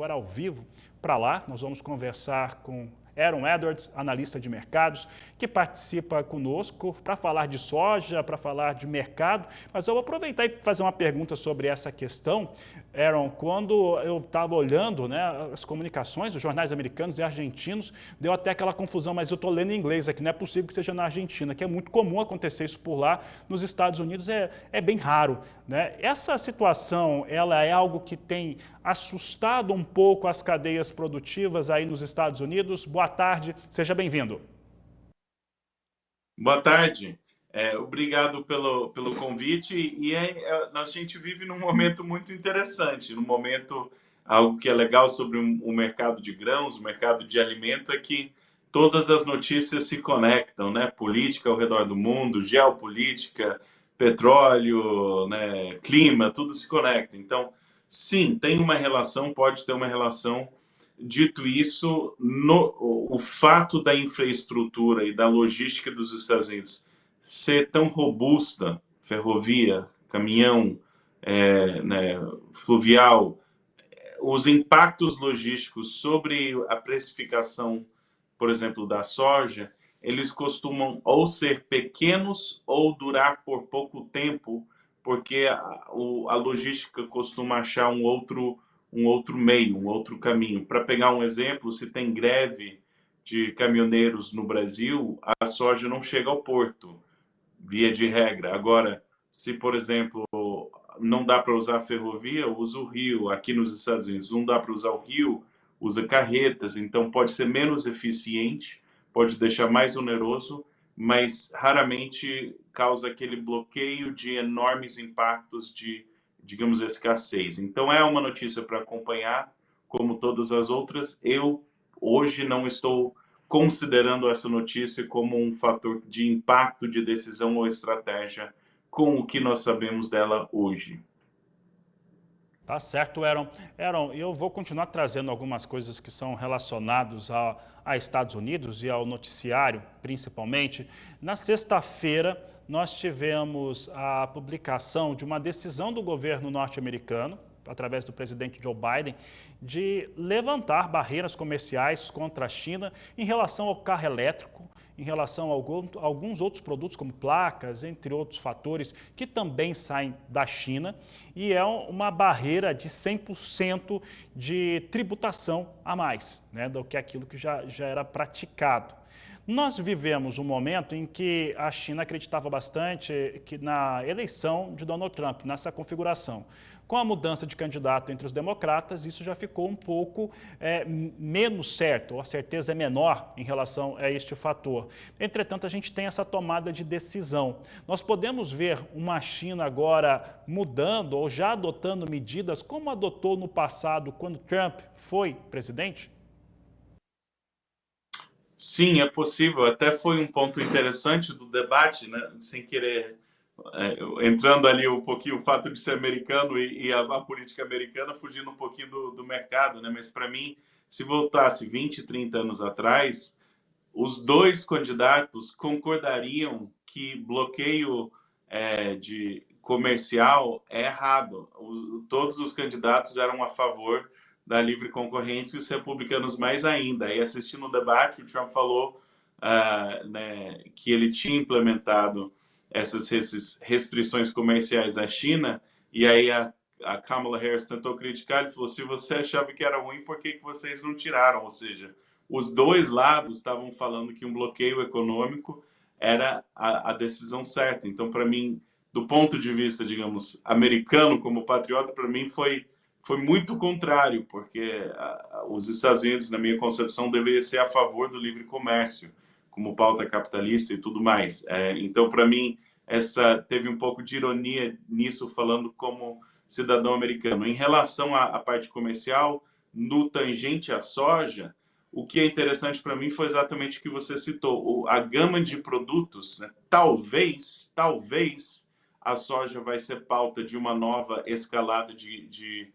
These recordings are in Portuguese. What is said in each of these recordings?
agora ao vivo para lá. Nós vamos conversar com Aaron Edwards, analista de mercados, que participa conosco para falar de soja, para falar de mercado. Mas eu vou aproveitar e fazer uma pergunta sobre essa questão. Aaron, quando eu estava olhando, né, as comunicações dos jornais americanos e argentinos, deu até aquela confusão, mas eu estou lendo em inglês aqui, não é possível que seja na Argentina, que é muito comum acontecer isso por lá. Nos Estados Unidos é bem raro, né? Essa situação, ela é algo que tem assustado um pouco as cadeias produtivas aí nos Estados Unidos. Boa tarde, seja bem-vindo. Boa tarde, obrigado pelo convite. A gente vive num momento muito interessante, num momento, algo que é legal sobre o mercado de grãos, o mercado de alimento, é que todas as notícias se conectam, né? Política ao redor do mundo, geopolítica, petróleo, né? Clima, tudo se conecta. Então, sim, tem uma relação, pode ter uma relação. Dito isso, o fato da infraestrutura e da logística dos Estados Unidos ser tão robusta, ferrovia, caminhão, né, fluvial, os impactos logísticos sobre a precificação, por exemplo, da soja, eles costumam ou ser pequenos ou durar por pouco tempo, porque a logística costuma achar um outro meio, um outro caminho. Para pegar um exemplo, se tem greve de caminhoneiros no Brasil, a soja não chega ao porto, via de regra. Agora, se, por exemplo, não dá para usar a ferrovia, usa o rio. Aqui nos Estados Unidos não dá para usar o rio, usa carretas. Então pode ser menos eficiente, pode deixar mais oneroso, mas raramente causa aquele bloqueio de enormes impactos de, digamos, escassez. Então é uma notícia para acompanhar, como todas as outras. Eu hoje não estou considerando essa notícia como um fator de impacto de decisão ou estratégia com o que nós sabemos dela hoje. Tá certo, Aaron. Aaron, eu vou continuar trazendo algumas coisas que são relacionadas a Estados Unidos e ao noticiário, principalmente. Na sexta-feira, nós tivemos a publicação de uma decisão do governo norte-americano, através do presidente Joe Biden, de levantar barreiras comerciais contra a China em relação ao carro elétrico, em relação a alguns outros produtos, como placas, entre outros fatores, que também saem da China, e é uma barreira de 100% de tributação a mais, né, do que aquilo que já era praticado. Nós vivemos um momento em que a China acreditava bastante que na eleição de Donald Trump, nessa configuração. Com a mudança de candidato entre os democratas, isso já ficou um pouco menos certo, a certeza é menor em relação a este fator. Entretanto, a gente tem essa tomada de decisão. Nós podemos ver uma China agora mudando ou já adotando medidas como adotou no passado, quando Trump foi presidente? Sim, é possível. Até foi um ponto interessante do debate, né? Sem querer, entrando ali um pouquinho o fato de ser americano e a política americana fugindo um pouquinho do mercado, né? Mas para mim, se voltasse 20, 30 anos atrás, os dois candidatos concordariam que bloqueio de comercial é errado. Todos os candidatos eram a favor da livre concorrência e os republicanos mais ainda. E assistindo o debate, o Trump falou né, que ele tinha implementado essas restrições comerciais à China, e aí a Kamala Harris tentou criticar, ele falou, se você achava que era ruim, por que vocês não tiraram? Ou seja, os dois lados estavam falando que um bloqueio econômico era a decisão certa. Então, para mim, do ponto de vista, digamos, americano, como patriota, para mim foi muito contrário, porque os Estados Unidos, na minha concepção, deveria ser a favor do livre comércio, como pauta capitalista e tudo mais. Então, para mim, teve um pouco de ironia nisso, falando como cidadão americano. Em relação à parte comercial, no tangente à soja, o que é interessante para mim foi exatamente o que você citou, a gama de produtos, né? Talvez a soja vai ser pauta de uma nova escalada de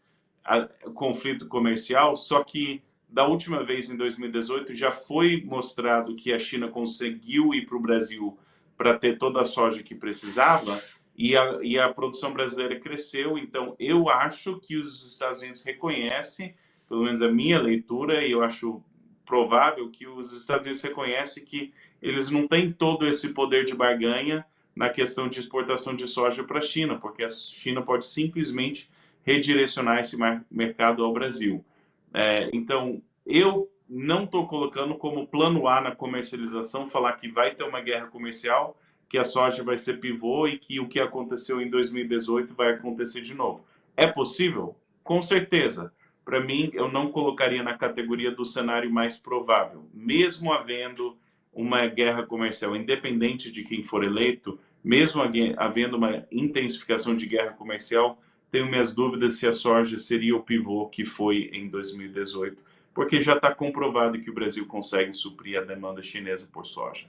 conflito comercial, só que da última vez, em 2018, já foi mostrado que a China conseguiu ir para o Brasil para ter toda a soja que precisava, e a produção brasileira cresceu. Então, eu acho que os Estados Unidos reconhecem pelo menos a minha leitura, e eu acho provável que os Estados Unidos reconhecem que eles não têm todo esse poder de barganha na questão de exportação de soja para a China, porque a China pode simplesmente redirecionar esse mercado ao Brasil. Então, eu não estou colocando como plano A na comercialização falar que vai ter uma guerra comercial, que a soja vai ser pivô e que o que aconteceu em 2018 vai acontecer de novo. É possível? Com certeza. Para mim, eu não colocaria na categoria do cenário mais provável. Mesmo havendo uma guerra comercial, independente de quem for eleito, mesmo havendo uma intensificação de guerra comercial, tenho minhas dúvidas se a soja seria o pivô que foi em 2018, porque já está comprovado que o Brasil consegue suprir a demanda chinesa por soja.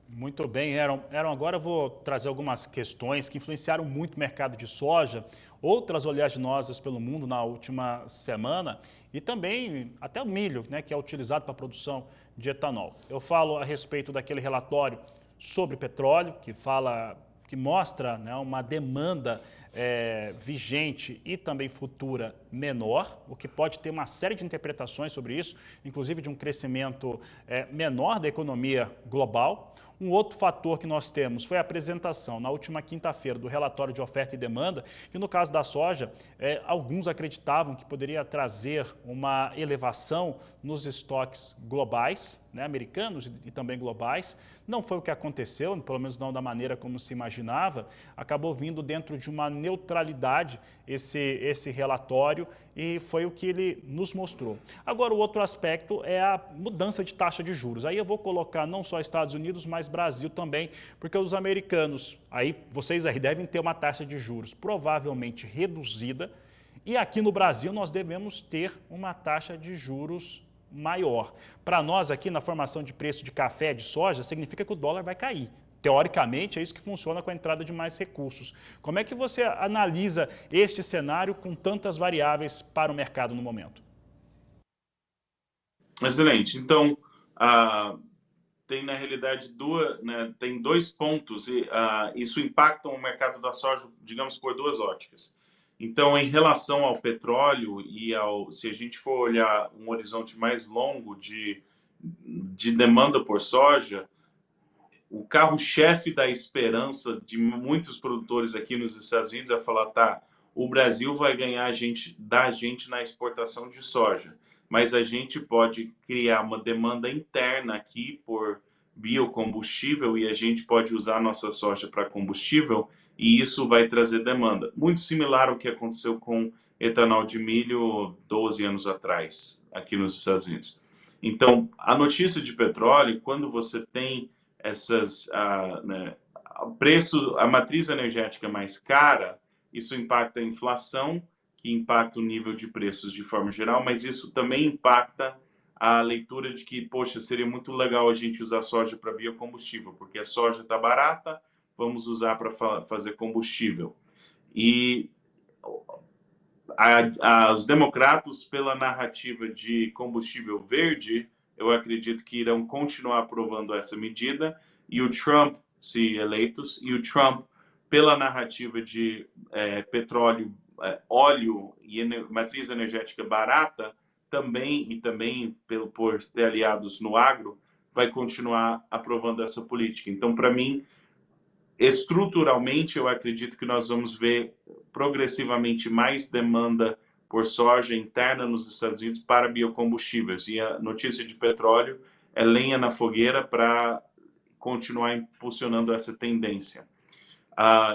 Muito bem, Aaron. Agora eu vou trazer algumas questões que influenciaram muito o mercado de soja, outras oleaginosas pelo mundo na última semana e também até o milho, né, que é utilizado para a produção de etanol. Eu falo a respeito daquele relatório sobre petróleo, que mostra, né, uma demanda vigente e também futura menor, o que pode ter uma série de interpretações sobre isso, inclusive de um crescimento menor da economia global. Um outro fator que nós temos foi a apresentação na última quinta-feira do relatório de oferta e demanda, que no caso da soja, alguns acreditavam que poderia trazer uma elevação nos estoques globais, né, americanos e também globais. Não foi o que aconteceu, pelo menos não da maneira como se imaginava. Acabou vindo dentro de uma neutralidade esse relatório e foi o que ele nos mostrou. Agora, o outro aspecto é a mudança de taxa de juros. Aí eu vou colocar não só Estados Unidos, mas Brasil também, porque os americanos, vocês aí devem ter uma taxa de juros provavelmente reduzida e aqui no Brasil nós devemos ter uma taxa de juros maior. Para nós aqui na formação de preço de café, de soja, significa que o dólar vai cair. Teoricamente, é isso que funciona com a entrada de mais recursos. Como é que você analisa este cenário com tantas variáveis para o mercado no momento? Excelente. Então, tem na realidade tem dois pontos e isso impacta o mercado da soja, digamos, por duas óticas. Então, em relação ao petróleo se a gente for olhar um horizonte mais longo de demanda por soja, o carro-chefe da esperança de muitos produtores aqui nos Estados Unidos é falar, tá, o Brasil vai ganhar da gente na exportação de soja, mas a gente pode criar uma demanda interna aqui por biocombustível e a gente pode usar a nossa soja para combustível e isso vai trazer demanda. Muito similar ao que aconteceu com etanol de milho 12 anos atrás, aqui nos Estados Unidos. Então, a notícia de petróleo, quando você tem a matriz energética mais cara, isso impacta a inflação, que impacta o nível de preços de forma geral, mas isso também impacta a leitura de que, poxa, seria muito legal a gente usar soja para biocombustível, porque a soja está barata, vamos usar para fazer combustível. E os democratas, pela narrativa de combustível verde, eu acredito que irão continuar aprovando essa medida, e o Trump, se eleitos, e o Trump, pela narrativa de petróleo, óleo e matriz energética barata, também por ter aliados no agro, vai continuar aprovando essa política. Então, para mim, estruturalmente, eu acredito que nós vamos ver progressivamente mais demanda por soja interna nos Estados Unidos para biocombustíveis. E a notícia de petróleo é lenha na fogueira para continuar impulsionando essa tendência.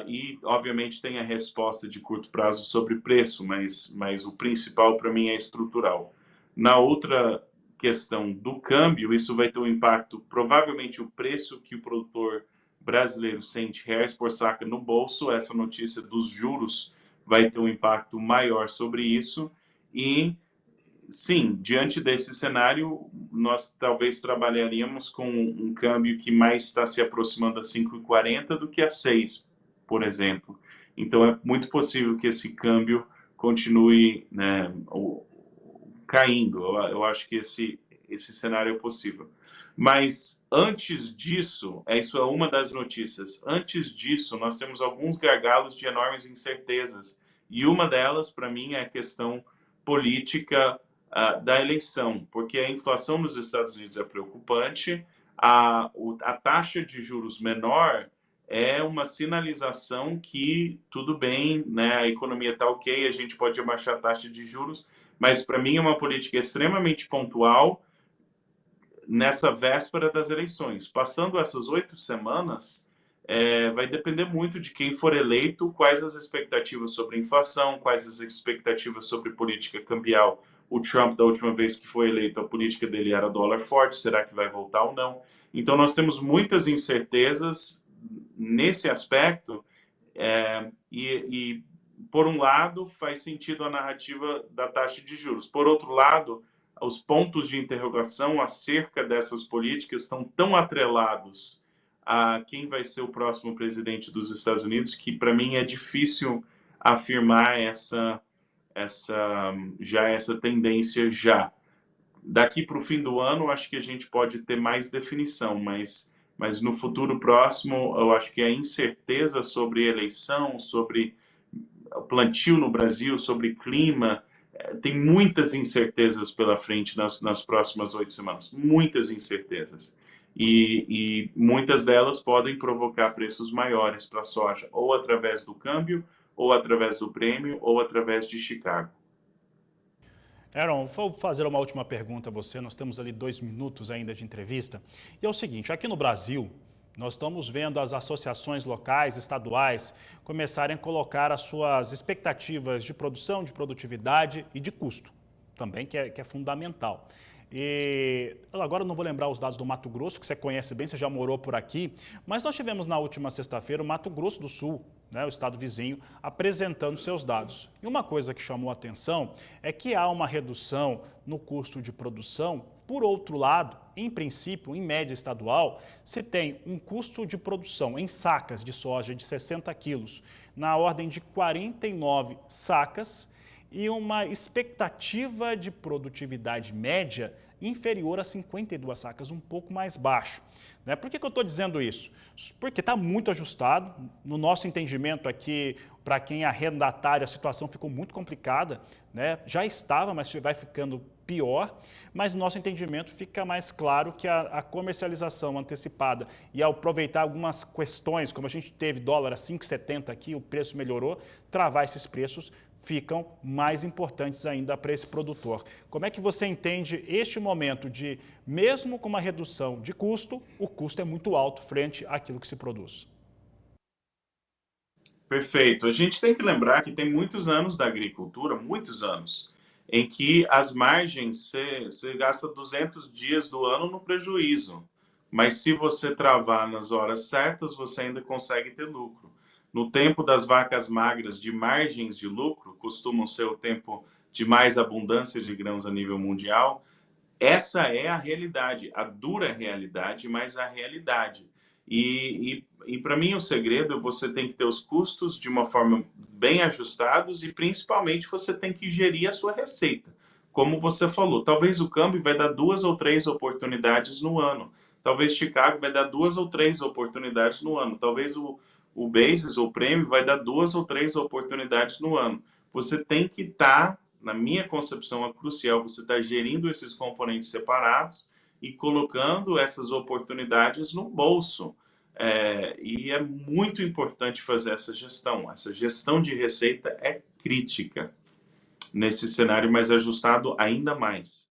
E, obviamente, tem a resposta de curto prazo sobre preço, mas o principal para mim é estrutural. Na outra questão do câmbio, isso vai ter um impacto, provavelmente o preço que o produtor brasileiro sente reais por saca no bolso, essa notícia dos juros vai ter um impacto maior sobre isso e, sim, diante desse cenário, nós talvez trabalharíamos com um câmbio que mais está se aproximando a 5,40 do que a 6, por exemplo. Então, é muito possível que esse câmbio continue, né, caindo. Eu acho que esse cenário é possível. Mas antes disso, isso é uma das notícias. Antes disso, nós temos alguns gargalos de enormes incertezas. E uma delas, para mim, é a questão da eleição, porque a inflação nos Estados Unidos é preocupante, a taxa de juros menor é uma sinalização que tudo bem, né, a economia está ok, a gente pode abaixar a taxa de juros, mas para mim é uma política extremamente pontual nessa véspera das eleições. Passando essas 8 semanas, vai depender muito de quem for eleito, quais as expectativas sobre inflação, quais as expectativas sobre política cambial. O Trump, da última vez que foi eleito, a política dele era dólar forte, será que vai voltar ou não? Então, nós temos muitas incertezas nesse aspecto, por um lado, faz sentido a narrativa da taxa de juros. Por outro lado, os pontos de interrogação acerca dessas políticas estão tão atrelados a quem vai ser o próximo presidente dos Estados Unidos que, para mim, é difícil afirmar essa tendência já. Daqui para o fim do ano, acho que a gente pode ter mais definição, mas no futuro próximo, eu acho que a incerteza sobre eleição, sobre plantio no Brasil, sobre clima, tem muitas incertezas pela frente nas próximas 8 semanas, muitas incertezas. E muitas delas podem provocar preços maiores para a soja, ou através do câmbio, ou através do prêmio, ou através de Chicago. Aaron, vou fazer uma última pergunta a você. Nós temos ali 2 minutos ainda de entrevista. E é o seguinte, aqui no Brasil, nós estamos vendo as associações locais, estaduais, começarem a colocar as suas expectativas de produção, de produtividade e de custo, também, que é fundamental. E agora eu não vou lembrar os dados do Mato Grosso, que você conhece bem, você já morou por aqui, mas nós tivemos na última sexta-feira o Mato Grosso do Sul, né, o estado vizinho, apresentando seus dados. E uma coisa que chamou a atenção é que há uma redução no custo de produção. Por outro lado, em princípio, em média estadual, se tem um custo de produção em sacas de soja de 60 quilos, na ordem de 49 sacas, e uma expectativa de produtividade média inferior a 52 sacas, um pouco mais baixo. Né? Por que eu estou dizendo isso? Porque está muito ajustado. No nosso entendimento aqui, para quem é arrendatário, a situação ficou muito complicada. Né? Já estava, mas vai ficando pior. Mas no nosso entendimento fica mais claro que a comercialização antecipada e ao aproveitar algumas questões, como a gente teve dólar a 5,70 aqui, o preço melhorou, travar esses preços ficam mais importantes ainda para esse produtor. Como é que você entende este momento de, mesmo com uma redução de custo, o custo é muito alto frente àquilo que se produz? Perfeito. A gente tem que lembrar que tem muitos anos da agricultura, muitos anos, em que as margens, você gasta 200 dias do ano no prejuízo, mas se você travar nas horas certas, você ainda consegue ter lucro. No tempo das vacas magras, de margens de lucro, costumam ser o tempo de mais abundância de grãos a nível mundial. Essa é a realidade, a dura realidade, mas a realidade. E para mim o segredo é você tem que ter os custos de uma forma bem ajustados e principalmente você tem que gerir a sua receita. Como você falou, talvez o câmbio vai dar 2 ou 3 oportunidades no ano. Talvez Chicago vai dar 2 ou 3 oportunidades no ano. Talvez o basis ou prêmio vai dar 2 ou 3 oportunidades no ano. Você tem que estar, na minha concepção, é crucial, você está gerindo esses componentes separados e colocando essas oportunidades no bolso. E é muito importante fazer essa gestão. Essa gestão de receita é crítica nesse cenário mais ajustado ainda mais.